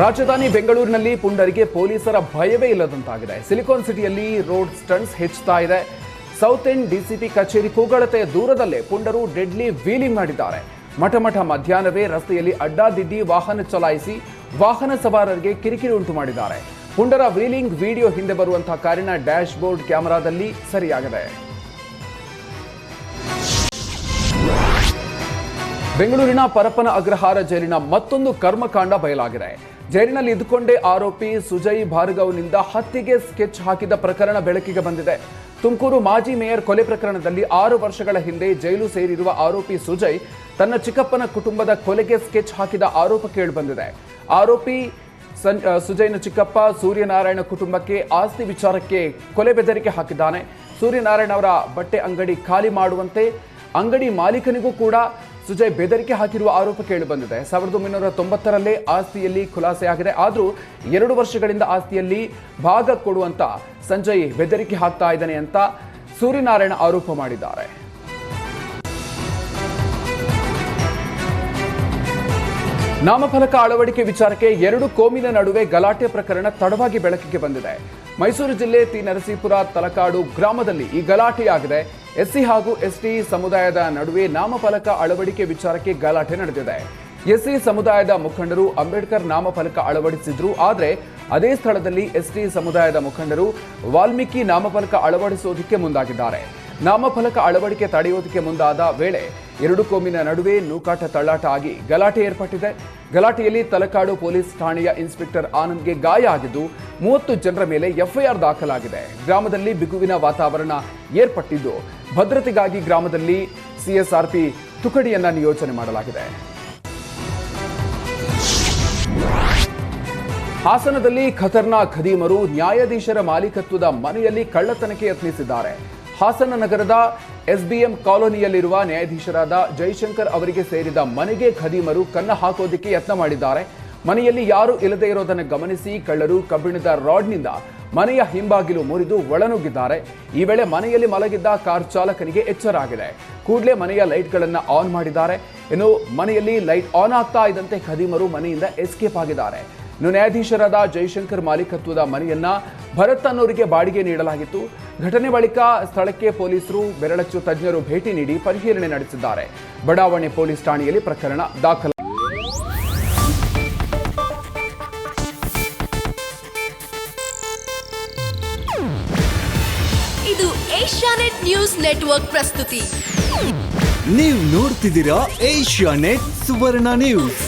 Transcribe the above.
ರಾಜಧಾನಿ ಬೆಂಗಳೂರಿನಲ್ಲಿ ಪುಂಡರಿಗೆ ಪೊಲೀಸರ ಭಯವೇ ಇಲ್ಲದಂತಾಗಿದೆ. ಸಿಲಿಕಾನ್ ಸಿಟಿಯಲ್ಲಿ ರೋಡ್ ಸ್ಟಂಟ್ಸ್ ಹೆಚ್ಚುತ್ತಾ ಇದೆ. ಸೌತ್ ಎಂಡ್ ಡಿಸಿಪಿ ಕಚೇರಿ ಕೂಗಳತೆಯ ದೂರದಲ್ಲೇ ಪುಂಡರು ಡೆಡ್ಲಿ ವೀಲಿಂಗ್ ಮಾಡಿದ್ದಾರೆ. ಮಠ ಮಧ್ಯಾಹ್ನವೇ ರಸ್ತೆಯಲ್ಲಿ ಅಡ್ಡಾದಿಡ್ಡಿ ವಾಹನ ಚಲಾಯಿಸಿ ವಾಹನ ಸವಾರರಿಗೆ ಕಿರಿಕಿರಿ ಉಂಟು ಮಾಡಿದ್ದಾರೆ. ಪುಂಡರ ವೀಲಿಂಗ್ ವಿಡಿಯೋ ಹಿಂದೆ ಬರುವಂತಹ ಕಾರಿನ ಡ್ಯಾಶ್ ಬೋರ್ಡ್ ಕ್ಯಾಮೆರಾದಲ್ಲಿ ಸರಿಯಾಗಿದೆ. ಬೆಂಗಳೂರಿನ ಪರಪ್ಪನ ಅಗ್ರಹಾರ ಜೈಲಿನ ಮತ್ತೊಂದು ಕರ್ಮಕಾಂಡ ಬಯಲಾಗಿದೆ. ಜೈಲಿನಲ್ಲಿ ಇದ್ದುಕೊಂಡೇ ಆರೋಪಿ ಸುಜಯ್ ಭಾರ್ಗವ್ನಿಂದ ಹತ್ಯೆಗೆ ಸ್ಕೆಚ್ ಹಾಕಿದ ಪ್ರಕರಣ ಬೆಳಕಿಗೆ ಬಂದಿದೆ. ತುಮಕೂರು ಮಾಜಿ ಮೇಯರ್ ಕೊಲೆ ಪ್ರಕರಣದಲ್ಲಿ 6 ವರ್ಷಗಳ ಹಿಂದೆ ಜೈಲು ಸೇರಿರುವ ಆರೋಪಿ ಸುಜಯ್ ತನ್ನ ಚಿಕ್ಕಪ್ಪನ ಕುಟುಂಬದ ಕೊಲೆಗೆ ಸ್ಕೆಚ್ ಹಾಕಿದ ಆರೋಪ ಕೇಳಿಬಂದಿದೆ. ಆರೋಪಿ ಸುಜಯ್ನ ಚಿಕ್ಕಪ್ಪ ಸೂರ್ಯನಾರಾಯಣ ಕುಟುಂಬಕ್ಕೆ ಆಸ್ತಿ ವಿಚಾರಕ್ಕೆ ಕೊಲೆ ಬೆದರಿಕೆ ಹಾಕಿದ್ದಾನೆ. ಸೂರ್ಯನಾರಾಯಣ ಅವರ ಬಟ್ಟೆ ಅಂಗಡಿ ಖಾಲಿ ಮಾಡುವಂತೆ ಅಂಗಡಿ ಮಾಲೀಕನಿಗೂ ಕೂಡ ಸುಜಯ್ ಬೆದರಿಕೆ ಹಾಕಿರುವ ಆರೋಪ ಕೇಳಿಬಂದಿದೆ. 1990ರಲ್ಲೇ ಆಸ್ತಿಯಲ್ಲಿ ಖುಲಾಸೆಯಾಗಿದೆ. ಆದರೂ 2 ವರ್ಷಗಳಿಂದ ಆಸ್ತಿಯಲ್ಲಿ ಭಾಗ ಕೊಡುವಂತ ಸಂಜಯ್ ಬೆದರಿಕೆ ಹಾಕ್ತಾ ಇದ್ದಾನೆ ಅಂತ ಸೂರ್ಯನಾರಾಯಣ ಆರೋಪ ಮಾಡಿದ್ದಾರೆ. ನಾಮಫಲಕ ಅಳವಡಿಕೆ ವಿಚಾರಕ್ಕೆ 2 ಕೋಮಿನ ನಡುವೆ ಗಲಾಟೆ ಪ್ರಕರಣ ತಡವಾಗಿ ಬೆಳಕಿಗೆ ಬಂದಿದೆ. ಮೈಸೂರು ಜಿಲ್ಲೆ ತಿ ನರಸೀಪುರ ತಲಕಾಡು ಗ್ರಾಮದಲ್ಲಿ ಈ ಗಲಾಟೆಯಾಗಿದೆ. ಎಸ್ಸಿ ಹಾಗೂ ಎಸ್ಟಿ ಸಮುದಾಯದ ನಡುವೆ ನಾಮಫಲಕ ಅಳವಡಿಕೆ ವಿಚಾರಕ್ಕೆ ಗಲಾಟೆ ನಡೆದಿದೆ. ಎಸ್ಸಿ ಸಮುದಾಯದ ಮುಖಂಡರು ಅಂಬೇಡ್ಕರ್ ನಾಮಫಲಕ ಅಳವಡಿಸಿದ್ರು. ಆದರೆ ಅದೇ ಸ್ಥಳದಲ್ಲಿ ಎಸ್ಟಿ ಸಮುದಾಯದ ಮುಖಂಡರು ವಾಲ್ಮೀಕಿ ನಾಮಫಲಕ ಅಳವಡಿಸುವುದಕ್ಕೆ ಮುಂದಾಗಿದ್ದಾರೆ. ನಾಮಫಲಕ ಅಳವಡಿಕೆ ತಡೆಯುವುದಕ್ಕೆ ಮುಂದಾದ ವೇಳೆ 2 ಕೋಮಿನ ನಡುವೆ ನೂಕಾಟ ತಳ್ಳಾಟ ಆಗಿ ಗಲಾಟೆ ಏರ್ಪಟ್ಟಿದೆ. ಗಲಾಟೆಯಲ್ಲಿ ತಲಕಾಡು ಪೊಲೀಸ್ ಠಾಣೆಯ ಇನ್ಸ್ಪೆಕ್ಟರ್ ಆನಂದ್ಗೆ ಗಾಯ ಆಗಿದ್ದು 30 ಜನರ ಮೇಲೆ ಎಫ್ಐಆರ್ ದಾಖಲಾಗಿದೆ. ಗ್ರಾಮದಲ್ಲಿ ಬಿಗುವಿನ ವಾತಾವರಣ ಏರ್ಪಟ್ಟಿದ್ದು ಭದ್ರತೆಗಾಗಿ ಗ್ರಾಮದಲ್ಲಿ ಸಿಎಸ್ಆರ್ಪಿ ತುಕಡಿಯನ್ನ ನಿಯೋಜನೆ ಮಾಡಲಾಗಿದೆ. ಹಾಸನದಲ್ಲಿ ಖತರ್ನಾಕ್ ಖದೀಮರು ನ್ಯಾಯಾಧೀಶರ ಮಾಲೀಕತ್ವದ ಮನೆಯಲ್ಲಿ ಕಳ್ಳತನಕ್ಕೆ ಯತ್ನಿಸಿದ್ದಾರೆ. ಹಾಸನ ನಗರದ ಎಸ್ಬಿಎಂ ಕಾಲೋನಿಯಲ್ಲಿರುವ ನ್ಯಾಯಾಧೀಶರಾದ ಜೈಶಂಕರ್ ಅವರಿಗೆ ಸೇರಿದ ಮನೆಗೆ ಖದೀಮರು ಕನ್ನ ಹಾಕೋದಕ್ಕೆ ಯತ್ನ ಮಾಡಿದ್ದಾರೆ. ಮನೆಯಲ್ಲಿ ಯಾರೂ ಇಲ್ಲದೇ ಇರೋದನ್ನು ಗಮನಿಸಿ ಕಳ್ಳರು ಕಬ್ಬಿಣದ ರಾಡ್ನಿಂದ ಮನೆಯ ಹಿಂಬಾಗಿಲು ಮುರಿದು ಒಳನುಗ್ಗಿದ್ದಾರೆ. ಈ ವೇಳೆ ಮನೆಯಲ್ಲಿ ಮಲಗಿದ್ದ ಕಾರ್ ಚಾಲಕನಿಗೆ ಎಚ್ಚರ ಆಗಿದೆ. ಕೂಡಲೇ ಮನೆಯ ಲೈಟ್ಗಳನ್ನು ಆನ್ ಮಾಡಿದ್ದಾರೆ. ಇನ್ನು ಮನೆಯಲ್ಲಿ ಲೈಟ್ ಆನ್ ಆಗ್ತಾ ಇದ್ದಂತೆ ಖದೀಮರು ಮನೆಯಿಂದ ಎಸ್ಕೇಪ್ ಆಗಿದ್ದಾರೆ. ಇನ್ನು ನ್ಯಾಯಾಧೀಶರಾದ ಜೈಶಂಕರ್ ಮಾಲೀಕತ್ವದ ಮನೆಯನ್ನ ಭರತ್ ಅನ್ನೋರಿಗೆ ಬಾಡಿಗೆ ನೀಡಲಾಗಿತ್ತು. ಘಟನೆ ಬಳಿಕ ಸ್ಥಳಕ್ಕೆ ಪೊಲೀಸರು ಬೆರಳಚ್ಚು ತಜ್ಞರು ಭೇಟಿ ನೀಡಿ ಪರಿಶೀಲನೆ ನಡೆಸಿದ್ದಾರೆ. ಬಡಾವಣೆ ಪೊಲೀಸ್ ಠಾಣೆಯಲ್ಲಿ ಪ್ರಕರಣ ದಾಖಲಾಗಿದೆ. ಇದು ಏಷ್ಯಾನೆಟ್ ನ್ಯೂಸ್ ನೆಟ್ವರ್ಕ್ ಪ್ರಸ್ತುತಿ. ನೀವು ನೋಡ್ತಿದ್ದೀರಾ ಏಷ್ಯಾನೆಟ್ ಸುವರ್ಣ ನ್ಯೂಸ್.